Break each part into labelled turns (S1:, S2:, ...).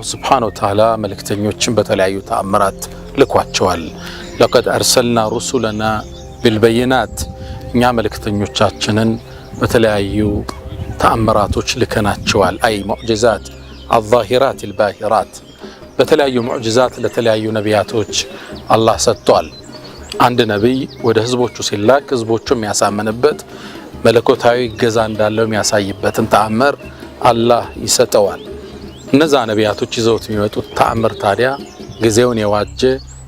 S1: سبحانه وتعالى ملكتنيوچن بتلايو تأمرات ልኳቸዋል لقد أرسلنا رسلنا بالبينات እኛ መልእክተኞቻችንን በተለያዩ ተአምራቶች ልከናቸዋል أي معجزات الظاهرات الباهرات በተለያዩ معجزات ለተለያዩ ነቢያቶች አላህ ሰጥቷል አንድ ነብይ ወደ ህዝቦቹ ሲላክ ህዝቦቹ የሚያሳምንበት መለኮታዊ ገዛ እንዳለው የሚያሳይበትን ተአምር አላህ ይሰጠዋል እነዛ ነቢያቶች ይዘውት የሚመጡት ተአምር ታዲያ ጊዜውን የዋጀ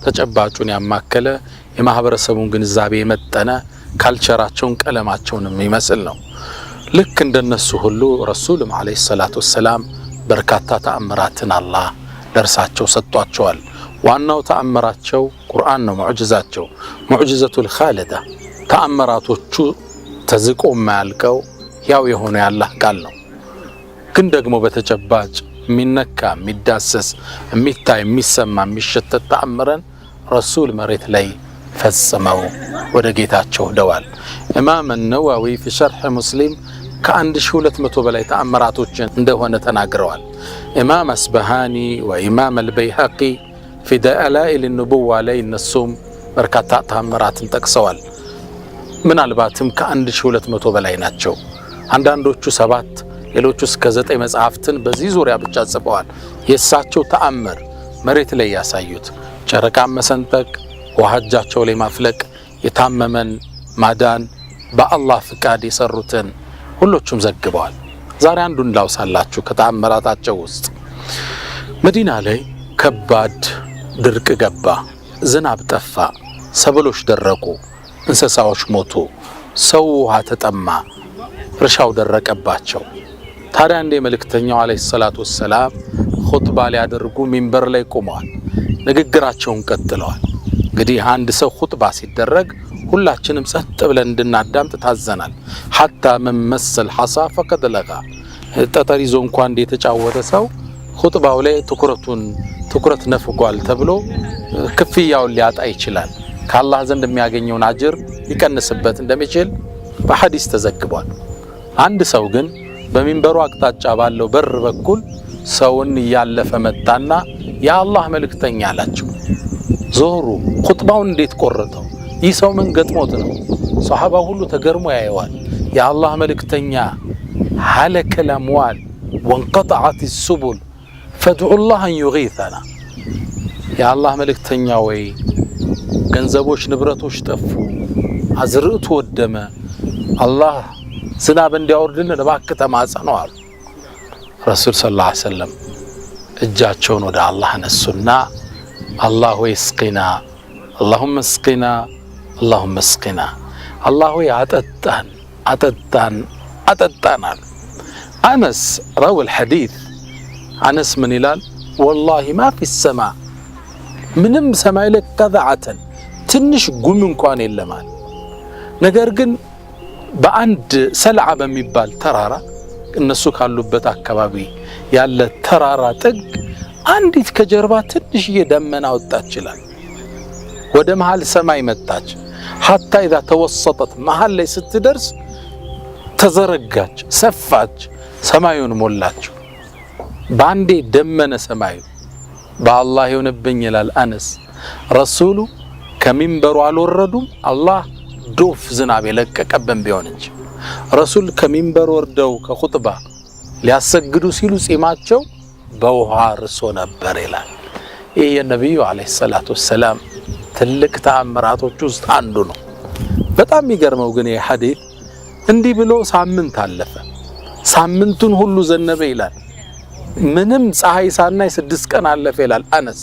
S1: ተጨባጩን ያማከለ የማህበረሰቡን ግንዛቤ የመጠነ ካልቸራቸውን ቀለማቸውን የሚመስል ነው ልክ እንደነሱ ሁሉ ረሱልም አለይሂ ሰላቱ ወሰለም በርካታ ተአምራትን አላህ ደርሳቸው ሰጥቷቸዋል ዋናው ተአምራቸው ቁርአን ነው ሙዕጂዛቸው ሙዕጂዘቱል ኻሊዳ ተአምራቶቹ ተዝቆ ማያልቀው ያው የሆነ ያላህ ቃል ነው ግን ደግሞ በተጨባጭ ሚነካ ሚዳሰስ ሚታይ ሚሰማ ሚሸተት ተአምረን ረሱል መሬት ላይ ፈጽመው ወደ ጌታቸው ሄደዋል ኢማም ነዋዊ في شرح مسلم ከ1200 በላይ ተአምራቶችን እንደሆነ ተናግረዋል ኢማም አስበሃኒ ወኢማም البيهقي في دلائل النبوة ላይ እነሱም በርካታ ተአምራትን ጠቅሰዋል ምናልባትም ከ1200 በላይ ናቸው አንዳንዶቹ 7 ሌሎቹ እስከ 9 መጽሐፍትን በዚህ ዙሪያ ብቻ ጽፈዋል የሳቸው ተአምር መሬት ላይ ያሳዩት ጨረቃ መሰንጠቅ ወሐጃቸው ላይ ማፍለቅ የታመመን ማዳን በአላህ ፍቃድ የሰሩትን ሁሉም ዘግበዋል ዛሬ አንዱን ላውሳላችሁ ከተአምራታቸው ውስጥ መዲና ላይ ከባድ ድርቅ ገባ ዝናብ ጠፋ ሰብሎች ደረቁ እንስሳዎች ሞቱ ሰው ውሃ ተጠማ እርሻው ደረቀባቸው ታዲያ እንደ መልእክተኛው አለይሂ ሰላቱ ወሰለም ኹጥባ ሊያደርጉ ሚንበር ላይ ቆመዋል ንግግራቸውን ቀጥለዋል እንግዲህ አንድ ሰው ኹጥባ ሲደረግ ሁላችንም ጸጥ ብለን እንድናዳምጥ ታዘናል حتى من مس الحصى فقد لغى ጠጠር ይዞ እንኳን እንደተጫወተ ሰው ኹጥባው ላይ ትኩረት ነፍጓል ተብሎ ክፍያውን ሊያጣ ይችላል ከአላህ ዘንድ የሚያገኘውን አጅር ይቀንስበት እንደሚችል በሐዲስ ተዘግቧል አንድ ሰው ግን በሚንበሩ አቅጣጫ ባለው በር በኩል ሰውን ያለፈ መጣና ያአላህ መልእክተኛ አላቸው ዞሩ ኹጥባውን እንዴት ቆረጠው ይህ ሰው ምን ገጥሞት ነው ሱሐባው ሁሉ ተገርሞ ያየዋል ያአላህ መልእክተኛ هلك الاموال وانقطعت السبل فادعوا الله ان يغيثنا يا الله መልእክተኛ ወይ ገንዘቦች ንብረቶች ጠፉ አዝርዕቱ ወደመ አላህ ዝናብ እንዲያወርድልን እባክህ ተማጸነው አሉ ረሱል ሰለላሁ ዐለይሂ ወሰለም እጃቸውን ወደ አላህ ነሱና አላህ ሆይ እስቂና اللهم اسقنا اللهم اسقنا الله ሆይ አጠጣን أنس روى الحديث أنس من ይላል والله ما في السماء ምንም ሰማይ ላይ قذعة ትንሽ ጉም እንኳን የለማል ነገር ግን በአንድ ሰልዓ በሚባል ተራራ እነሱ ካሉበት አካባቢ ያለ ተራራ ጥግ አንዲት ከጀርባ ትንሽ የደመና ወጣች ይላል ወደ መሃል ሰማይ መጣች حتى اذا توسطت መሃል ላይ ስትደርስ ተዘረጋች ሰፋች ሰማዩን ሞላች ባንዴ ደመነ ሰማዩ በአላህ ይሁንብኝ ይላል አነስ ረሱሉ ከሚንበሩ አልወረዱም አላህ ዶፍ ዝናብ የለቀቀበን ቢሆን እንጂ ረሱል ከሚንበር ወርደው ከኹጥባ ሊያሰግዱ ሲሉ ጺማቸው በውሃ ርሶ ነበር ይላል ይሄ የነብዩ አለይሂ ሰላቱ ወሰለም ትልቅ ተአምራቶች ውስጥ አንዱ ነው በጣም የሚገርመው ግን ይሄ ሐዲስ እንዲህ ብሎ ሳምንት አለፈ ሳምንቱን ሁሉ ዘነበ ይላል ምንም ፀሐይ ሳናይ 6 ቀን አለፈ ይላል አነስ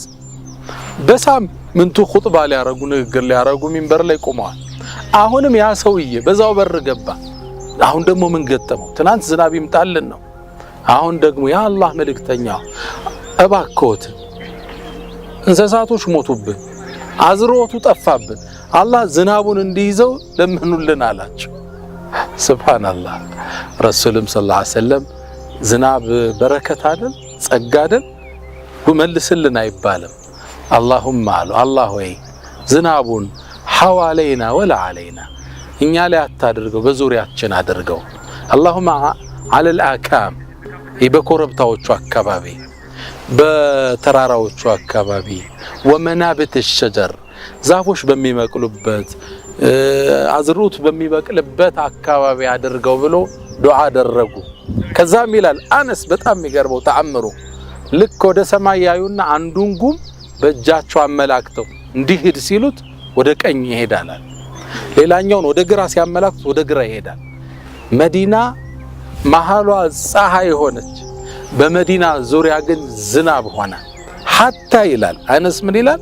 S1: በሳምንቱ ኹጥባ ሊያረጉ ንግግር ሊያረጉ ሚንበር ላይ ቆመዋል አሁንም ያ ሰውዬ በዛው በር ገባ አሁን ደግሞ ምን ገጠመው ትናንት ዝናብ ይምጣልን ነው አሁን ደግሞ ያ አላህ መልእክተኛ እባክዎት እንስሳቶች ሞቱብን አዝሮቱ ጠፋብን አላህ ዝናቡን እንዲይዘው ለምኑልን አላቸው ሱብሃንአላህ ረሱልም ሰለላሁ ዐለይሂ ወሰለም ዝናብ በረከት አይደል ጸጋ አይደል ወመልስልን አይባልም اللهم አሉ አላህ ወይ ዝናቡን حوالينا ولا علينا እኛ ላይ አታድርገው በዙሪያችን አድርገው اللهم على الاكام ይበኮረብታዎቹ አካባቢ በተራራዎቹ አካባቢ ወመናብት الشجر ዛፎች በሚበቅሉበት አዝሩት በሚበቅልበት አካባቢ አድርገው ብሎ ዱዓ አደረጉ። ከዛም ይላል አነስ በጣም የሚገርመው ተአምሩ ልክ ወደ ሰማይ ያዩና አንዱን ጉም በእጃቸው አመላክተው እንዲሄድ ሲሉት ወደ ቀኝ ይሄዳል፣ ሌላኛውን ወደ ግራ ሲያመላክቱት ወደ ግራ ይሄዳል። መዲና መሃሏ ፀሐይ ሆነች፣ በመዲና ዙሪያ ግን ዝናብ ሆነ። ሐታ ይላል አነስ ምን ይላል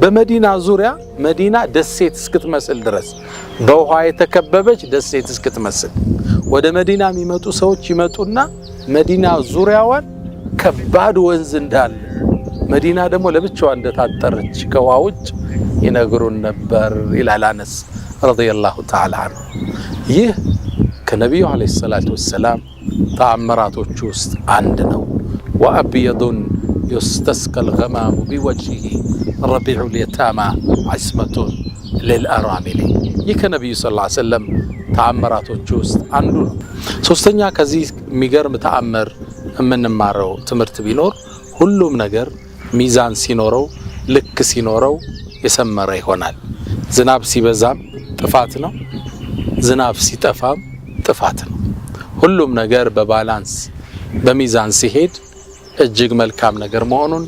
S1: በመዲና ዙሪያ መዲና ደሴት እስክትመስል ድረስ በውሃ የተከበበች ደሴት እስክትመስል ወደ መዲና የሚመጡ ሰዎች ይመጡና መዲና ዙሪያዋን ከባድ ወንዝ እንዳለ መዲና ደግሞ ለብቻዋ እንደታጠረች ከውሃ ውጭ ይነግሩን ነበር ይላል አነስ ረዲየላሁ ተዓላ ዐንሁ። ይህ ከነቢዩ ዓለይሂ ሰላቱ ወሰላም ተአምራቶች ውስጥ አንድ ነው። ወአብየዱን يستسقى الغمام بوجهه ربيع اليتامى عصمة للأرامل ይህ ከነቢዩ ሰለላሁ ዐለይሂ ወሰለም ተአምራቶች ውስጥ አንዱ ነው። ሶስተኛ ከዚህ የሚገርም ተአምር የምንማረው ትምህርት ቢኖር ሁሉም ነገር ሚዛን ሲኖረው ልክ ሲኖረው የሰመረ ይሆናል። ዝናብ ሲበዛም ጥፋት ነው፣ ዝናብ ሲጠፋም ጥፋት ነው። ሁሉም ነገር በባላንስ በሚዛን ሲሄድ እጅግ መልካም ነገር መሆኑን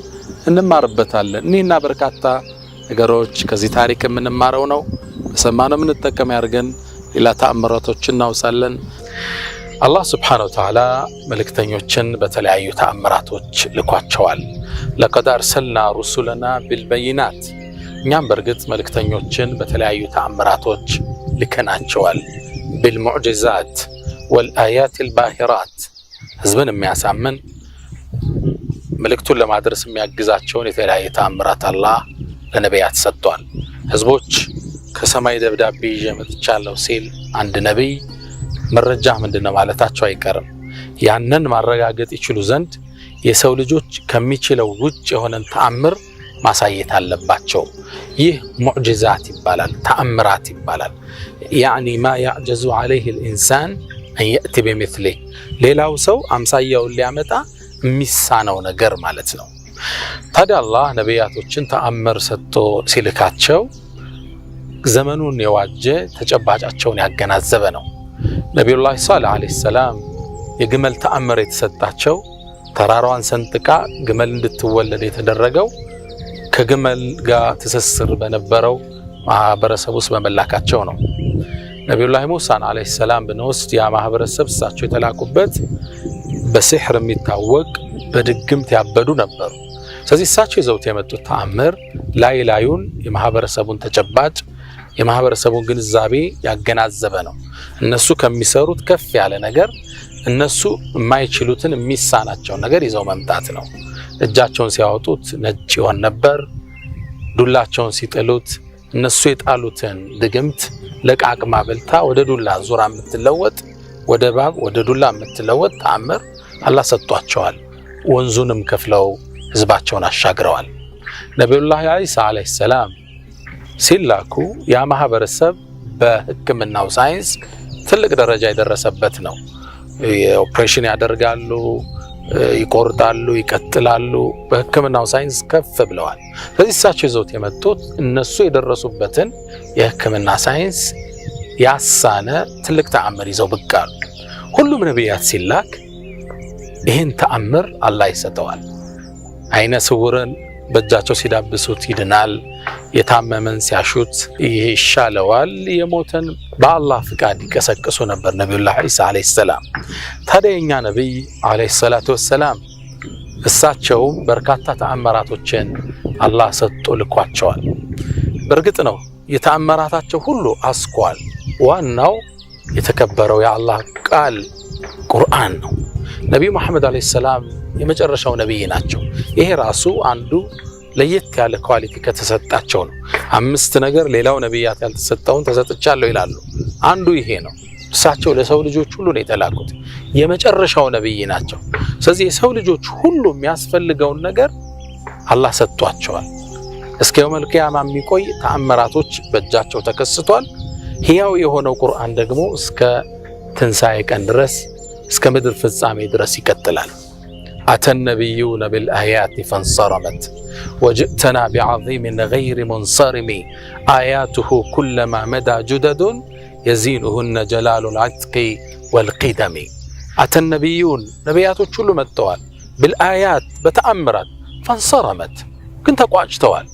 S1: እንማርበታለን። እኒህና በርካታ ነገሮች ከዚህ ታሪክ የምንማረው ነው። በሰማነው የምንጠቀም ያድርገን። ሌላ ተአምራቶች እናውሳለን። አላህ ሱብሓነሁ ወተዓላ መልእክተኞችን በተለያዩ ተአምራቶች ልኳቸዋል። ለቀድ አርሰልና ሩሱለና ቢልበይናት እኛም በእርግጥ መልእክተኞችን በተለያዩ ተአምራቶች ልከናቸዋል። ቢልሙዕጅዛት ወልአያት አልባሂራት ህዝብን የሚያሳምን መልእክቱን ለማድረስ የሚያግዛቸውን የተለያየ ተአምራት አላህ ለነቢያት ሰጥቷል። ህዝቦች ከሰማይ ደብዳቤ ይዤ መጥቻለሁ ሲል አንድ ነቢይ መረጃ ምንድነው ማለታቸው አይቀርም። ያንን ማረጋገጥ ይችሉ ዘንድ የሰው ልጆች ከሚችለው ውጭ የሆነን ተአምር ማሳየት አለባቸው። ይህ ሙዕጅዛት ይባላል፣ ተአምራት ይባላል። ያኒ ማ ያዕጀዙ ዐለይሂ الانسان ان ياتي بمثله ሌላው ሰው አምሳያውን ሊያመጣ የሚሳነው ነገር ማለት ነው። ታዲያ አላህ ነቢያቶችን ተአምር ሰጥቶ ሲልካቸው ዘመኑን የዋጀ ተጨባጫቸውን ያገናዘበ ነው። ነቢዩላህ ሷሊህ ዐለይሂ ሰላም የግመል ተአምር የተሰጣቸው ተራራዋን ሰንጥቃ ግመል እንድትወለድ የተደረገው ከግመል ጋር ትስስር በነበረው ማህበረሰብ ውስጥ በመላካቸው ነው። ነቢዩላህ ሙሳን ዐለይሂ ሰላም ብንወስድ ያ ማህበረሰብ እሳቸው የተላኩበት በሲሕር የሚታወቅ በድግምት ያበዱ ነበሩ። ስለዚህ እሳቸው ይዘውት የመጡት ተአምር ላዩን የማህበረሰቡን ተጨባጭ የማህበረሰቡን ግንዛቤ ያገናዘበ ነው። እነሱ ከሚሰሩት ከፍ ያለ ነገር እነሱ የማይችሉትን የሚሳናቸውን ነገር ይዘው መምጣት ነው። እጃቸውን ሲያወጡት ነጭ ይሆን ነበር። ዱላቸውን ሲጥሉት እነሱ የጣሉትን ድግምት ለቃቅማ በልታ ወደ ዱላ ዙራ የምትለወጥ ወደ ባብ ወደ ዱላ የምትለወጥ ተአምር አላህ ሰጥቷቸዋል። ወንዙንም ከፍለው ህዝባቸውን አሻግረዋል። ነቢዩላህ ዒሳ ዐለይሂ ሰላም ሲላኩ ያ ማህበረሰብ በሕክምናው ሳይንስ ትልቅ ደረጃ የደረሰበት ነው። ኦፕሬሽን ያደርጋሉ፣ ይቆርጣሉ፣ ይቀጥላሉ። በሕክምናው ሳይንስ ከፍ ብለዋል። ስለዚህ እሳቸው ይዘውት የመጡት እነሱ የደረሱበትን የሕክምና ሳይንስ ያሳነ ትልቅ ተአምር ይዘው ብቅ አሉ። ሁሉም ነቢያት ሲላክ ይህን ተአምር አላህ ይሰጠዋል። አይነ ስውርን በእጃቸው ሲዳብሱት ይድናል፣ የታመመን ሲያሹት ይሻለዋል፣ የሞተን በአላህ ፍቃድ ይቀሰቅሱ ነበር ነቢዩላህ ዒሳ ዐለይሂ ሰላም። ታዲያ የኛ ነቢይ ዐለይሂ ሰላቱ ወሰላም እሳቸውም በርካታ ተአምራቶችን አላህ ሰጥቶ ልኳቸዋል። በእርግጥ ነው የተአምራታቸው ሁሉ አስኳል ዋናው የተከበረው የአላህ ቃል ቁርአን ነው። ነቢዩ መሐመድ ዐለይሂ ሰላም የመጨረሻው ነቢይ ናቸው። ይሄ ራሱ አንዱ ለየት ያለ ኳሊቲ ከተሰጣቸው ነው። 5 ነገር ሌላው ነቢያት ያልተሰጠውን ተሰጥቻለሁ ይላሉ። አንዱ ይሄ ነው። እሳቸው ለሰው ልጆች ሁሉ ነው የተላኩት፣ የመጨረሻው ነቢይ ናቸው። ስለዚህ የሰው ልጆች ሁሉ የሚያስፈልገውን ነገር አላህ ሰጥቷቸዋል። እስከ የውመል ቂያማ የሚቆይ ተአምራቶች በእጃቸው ተከስቷል። ሕያው የሆነው ቁርአን ደግሞ እስከ ትንሣኤ ቀን ድረስ እስከ ምድር ፍጻሜ ድረስ ይቀጥላል። أتى النبيون بالآيات فانصرمت وجئتنا بعظيم غير منصرم آياته كلما مدى جدد يزينهن جلال العتق والقدم أتى النبيون نبيات كل متوال بالآيات بتأمرت فانصرمت كنت قواجتوال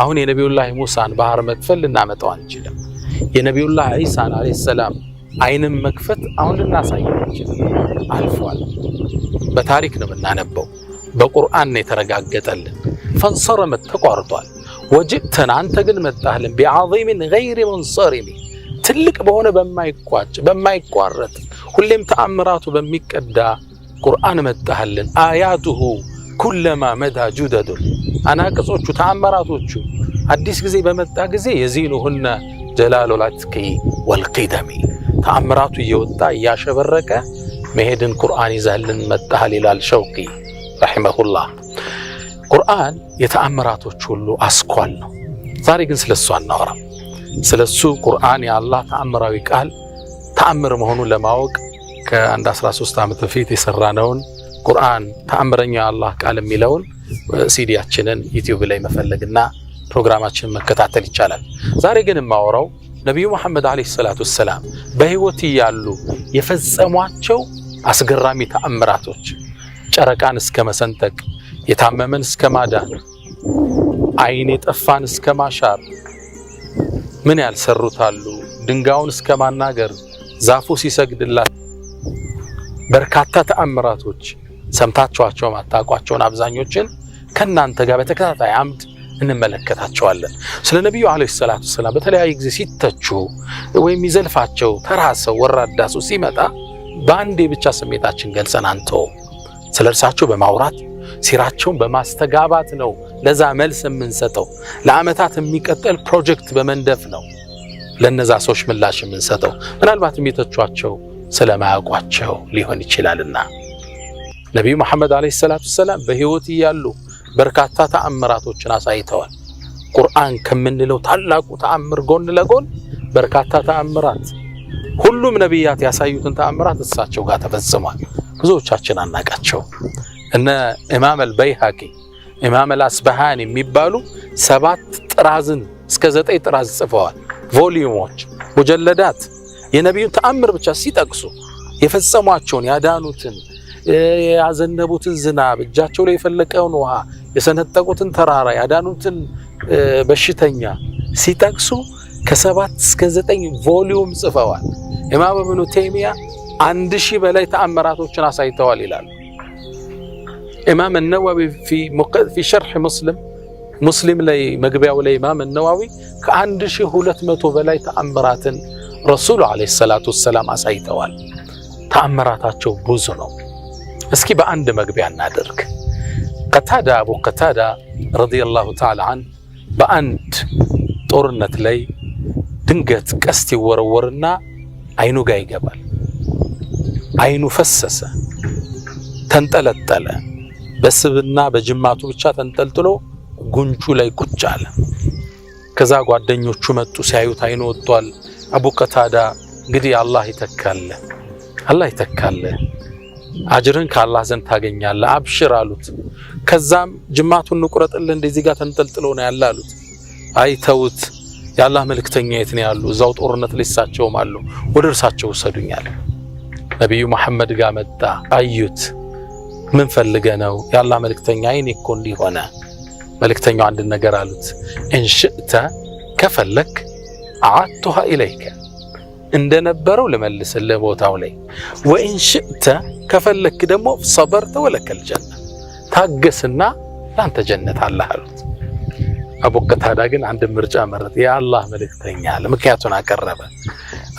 S1: አሁን የነብዩላህ ሙሳን ባህር መክፈል ልናመጣው አንችልም የነብዩላህ ኢሳን አለይሂ ሰላም አይንም መክፈት አሁን ልናሳየው አንችልም አልፏል በታሪክ ነው የምናነበው በቁርአን ነው የተረጋገጠልን ፈንሰረመት ተቋርጧል ወጅተና አንተ ግን መጣህልን ቢዓظيم غير منصرم ትልቅ በሆነ በማይቋረጥ ሁሌም ተአምራቱ በሚቀዳ ቁርአን መጣህልን አያቱሁ كلما مدى جدد አናቅጾቹ ተአምራቶቹ አዲስ ጊዜ በመጣ ጊዜ يزينهن جلال العتق والقدم ተአምራቱ እየወጣ ያሸበረቀ መሄድን ቁርአን ይዛልን መጣሃል ይላል ሸውቂ ረሂመሁላህ ቁርአን የተአምራቶች ሁሉ አስኳል ነው ዛሬ ግን ስለሱ አናወራም ስለሱ ቁርአን የአላህ ተአምራዊ ቃል ተአምር መሆኑን ለማወቅ ከአንድ 13 ዓመት በፊት የሰራነውን ቁርአን ተአምረኛ አላህ ቃል የሚለውን ሲዲያችንን ዩቲዩብ ላይ መፈለግና ፕሮግራማችንን መከታተል ይቻላል ዛሬ ግን ማወራው ነብዩ መሐመድ አለይሂ ሰላቱ ሰላም በህይወት ያሉ የፈጸሟቸው አስገራሚ ተአምራቶች ጨረቃን እስከ መሰንጠቅ የታመመን እስከ ማዳን አይን የጠፋን እስከ ማሻር ምን ያልሰሩታሉ ድንጋዩን እስከ ማናገር ዛፉ ሲሰግድላት በርካታ ተአምራቶች ሰምታችኋቸው ማታቋቸውን አብዛኞችን ከናንተ ጋር በተከታታይ አምድ እንመለከታቸዋለን ስለ ነብዩ አለይሂ ሰላቱ ሰላም በተለያየ ጊዜ ሲተቹ ወይም ይዘልፋቸው ተራሰው ወራዳሱ ሲመጣ ባንዴ ብቻ ስሜታችን ገልጸን አንተው ስለርሳቸው በማውራት ሲራቸውን በማስተጋባት ነው ለዛ መልስ የምንሰጠው ለአመታት የሚቀጥል ፕሮጀክት በመንደፍ ነው ለነዛ ሰዎች ምላሽ የምንሰጠው ምናልባት የሚተቿቸው ስለማያውቋቸው ሊሆን ይችላልና ነብዩ መሐመድ አለይሂ ሰላቱ ሰላም በህይወት ያሉ በርካታ ተአምራቶችን አሳይተዋል ቁርአን ከምንለው ታላቁ ተአምር ጎን ለጎን በርካታ ተአምራት ሁሉም ነብያት ያሳዩትን ተአምራት እሳቸው ጋር ተፈጽሟል ብዙዎቻችን አናቃቸው እነ ኢማም አልበይሃቂ ኢማም አልአስባሃኒ የሚባሉ 7 ጥራዝን እስከ 9 ጥራዝ ጽፈዋል ቮሊዩሞች ሙጀለዳት የነብዩ ተአምር ብቻ ሲጠቅሱ የፈጸሟቸውን ያዳኑትን ያዘነቡትን ዝናብ እጃቸው ላይ የፈለቀውን ውሃ የሰነጠቁትን ተራራ ያዳኑትን በሽተኛ ሲጠቅሱ ከ7 እስከ 9 ቮሊዩም ጽፈዋል ኢማም ኢብኑ ተይሚያ 1000 በላይ ተአምራቶችን አሳይተዋል ይላሉ ኢማም النووي في شرح مسلم ላይ መግቢያው ላይ ኢማም النووي ከ1200 በላይ ተአምራትን ረሱል አለይሂ ሰላቱ ሰላም አሳይተዋል ተአምራታቸው ብዙ ነው እስኪ በአንድ መግቢያ እናደርግ ቀታዳ አቡ ቀታዳ ረዲየላሁ ተዓላ ዐን በአንድ ጦርነት ላይ ድንገት ቀስት ይወረወርና አይኑ ጋር ይገባል አይኑ ፈሰሰ ተንጠለጠለ በስብና በጅማቱ ብቻ ተንጠልጥሎ ጉንጩ ላይ ቁጭ አለ ከዛ ጓደኞቹ መጡ ሲያዩት አይኑ ወጥቷል አቡ ቀታዳ እንግዲህ አላህ ይተካለ አጅርን ከአላህ ዘንድ ታገኛለህ አብሽር አሉት ከዛም ጅማቱን ንቁረጥልህ እንደዚህ ጋር ተንጠልጥሎ ነው ያላሉት አይተውት የአላህ መልእክተኛ የት ነው ያሉ እዛው ጦርነት ሊሳቸውም አሉ ወደ እርሳቸው ወሰዱኛል ነብዩ መሐመድ ጋር መጣ አዩት ምን ፈልገ ነው የአላህ መልእክተኛ አይኔ እኮ እንዲሆነ መልእክተኛው አንድ ነገር አሉት እንሽእተ ከፈለክ አዓቱሃ ኢለይከ እንደነበረው ለመልስልህ ቦታው ላይ ወኢንሽእተ ከፈለክ ደግሞ ሰበርተ ወለከል ጀነ ታገስና ላንተ ጀነት አላህ አሉት አቡ ቀታዳ ግን አንድ ምርጫ መረጥ የአላህ መልእክተኛ ለምክንያቱን አቀረበ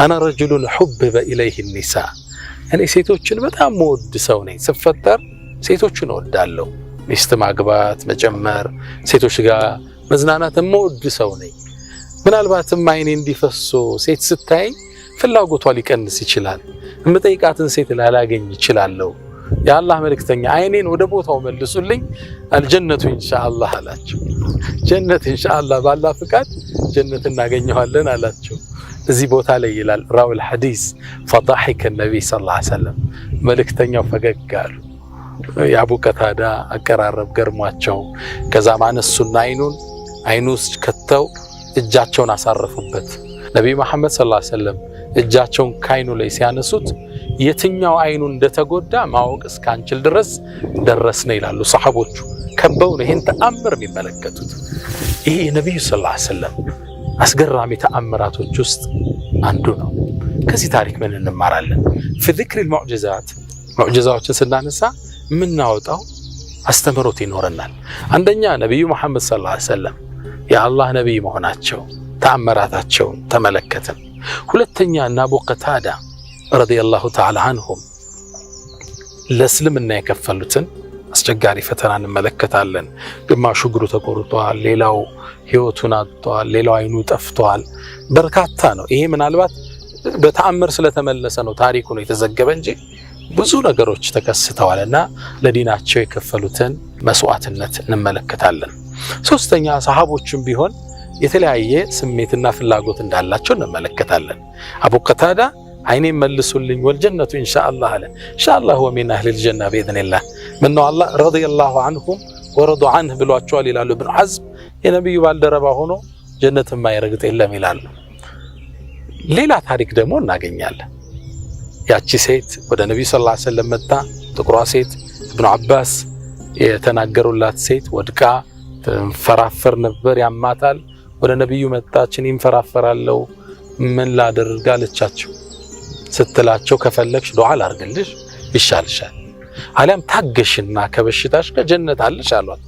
S1: انا رجل حبب اليه النساء እኔ ሴቶችን በጣም ወድ ሰው ነኝ ስፈጠር ሴቶችን ወዳለሁ ሚስት ማግባት መጨመር ሴቶች ጋር መዝናናት ወድ ሰው ነኝ ምናልባትም አይኔ እንዲፈሶ ሴት ስታይ ፍላጎቷ ሊቀንስ ይችላል እምጠይቃትን ሴት ላላገኝ ይችላልው የአላህ መልእክተኛ አይኔን ወደ ቦታው መልሱልኝ አልጀነቱ ኢንሻአላህ አላቸው ጀነት ኢንሻአላህ ባላህ ፍቃድ ጀነት እናገኘዋለን አላቸው እዚህ ቦታ ላይ ይላል ራውል ሐዲስ فضحك النبي صلى الله عليه وسلم መልእክተኛው ፈገግ አሉ የአቡ ቀታዳ አቀራረብ ገርሟቸው ከዛ ማነሱና አይኑ ውስጥ ከተው እጃቸውን አሳረፉበት። ነብዩ መሐመድ ሰለላሁ ዐለይሂ ወሰለም እጃቸውን ከአይኑ ላይ ሲያነሱት የትኛው አይኑ እንደተጎዳ ማወቅ እስካንችል ድረስ ደረስነ ይላሉ ሰሃቦቹ ከበው ነው ይሄን ተአምር የሚመለከቱት። ይሄ የነብዩ ሰለላሁ ዐለይሂ ወሰለም አስገራሚ ተአምራቶች ውስጥ አንዱ ነው። ከዚህ ታሪክ ምን እንማራለን? في ذكر المعجزات ሙዕጂዛዎችን ስናነሳ ምናወጣው አስተምሮት ይኖርናል። አንደኛ ነብዩ መሐመድ ሰለላሁ ዐለይሂ ወሰለም የአላህ ነብይ መሆናቸው ተአምራታቸውን ተመለከትን። ሁለተኛ አቡ ቀታዳ ረዲየላሁ ተዓላ ዐንሁም ለእስልምና የከፈሉትን አስቸጋሪ ፈተና እንመለከታለን። ግማሹ እግሩ ተቆርጧል፣ ሌላው ህይወቱን አጥቷል፣ ሌላው አይኑ ጠፍቷል። በርካታ ነው። ይሄ ምናልባት በተአምር ስለተመለሰ ነው ታሪኩ ነው የተዘገበ እንጂ ብዙ ነገሮች ተከስተዋልና ለዲናቸው የከፈሉትን መስዋዕትነት እንመለከታለን። ሶስተኛ ሰሃቦችም ቢሆን የተለያየ ስሜትና ፍላጎት እንዳላቸው እንመለከታለን። አቡ ቀታዳ አይኔ መልሱልኝ ወልጀነቱ ኢንሻአላህ አለ። ኢንሻአላህ ወሚን አህሊል ጀና በኢዝኒላህ ምነው አላህ ረዲየላሁ ዐንሁም ወረዱ ዐንሁ ብሏቸዋል ይላሉ ኢብኑ ሐዝም። የነብዩ ባልደረባ ሆኖ ጀነት የማይረግጥ የለም ይላሉ። ሌላ ታሪክ ደግሞ እናገኛለን። ያቺ ሴት ወደ ነብዩ ሰለላሁ ዐለይሂ ወሰለም መጣ። ጥቁሯ ሴት ኢብኑ አባስ የተናገሩላት ሴት ወድቃ ተንፈራፈር ነበር፣ ያማታል። ወደ ነብዩ መጣች። እኔም ፈራፈራለሁ ምን ላድርግ አለቻቸው። ስትላቸው ከፈለግሽ ዱዓ ላድርግልሽ ይሻልሻል፣ አሊያም ታገሽና ከበሽታሽ ከጀነት አለሽ አሏት።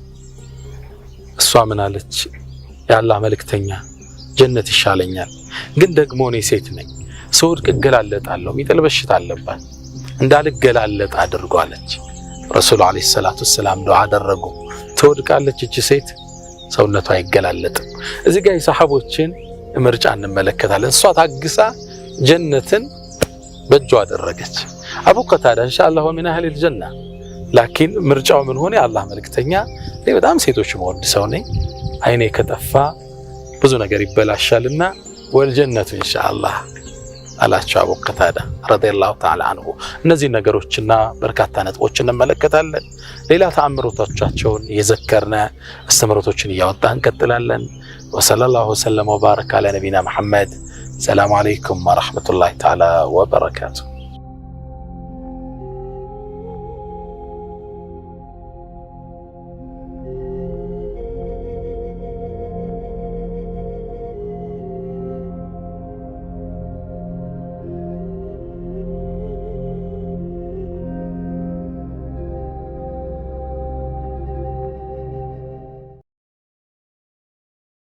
S1: እሷ ምን አለች? የአላህ መልእክተኛ ጀነት ይሻለኛል፣ ግን ደግሞ እኔ ሴት ነኝ፣ ስወድቅ እገላለጣለሁ፣ የሚጥል በሽታ አለባት፣ እንዳልገላለጥ አድርጉ አለች። ረሱሉ ዓለይሂ ሰላቱ ወሰላም ዱዓ አደረጉ። ትወድቃለች እቺ ሴት፣ ሰውነቷ አይገላለጥም። እዚህ ጋር የሰሃቦችን ምርጫ እንመለከታለን። እሷ ታግሳ ጀነትን በእጇ አደረገች። አቡ ቀታዳ ኢንሻአላህ ወሚን አህሊል ጀና፣ ላኪን ምርጫው ምን ሆነ? የአላህ መልእክተኛ እኔ በጣም ሴቶች መወድ ሰው ነኝ፣ አይኔ ከጠፋ ብዙ ነገር ይበላሻልና ወልጀነቱ ኢንሻአላህ አላቸው አቡ ቀታዳ ረዲየላሁ ተዓላ ዐንሁ። እነዚህ ነገሮችና በርካታ ነጥቦችን እንመለከታለን። ሌላ ተአምሮቶቻቸውን የዘከርነ አስተምሮቶችን እያወጣን እንቀጥላለን። ወሰለላሁ ወሰለም ወባረከ ዐላ ነቢና መሐመድ። ሰላም አለይኩም ወራህመቱላሂ ተዓላ ወበረካቱ።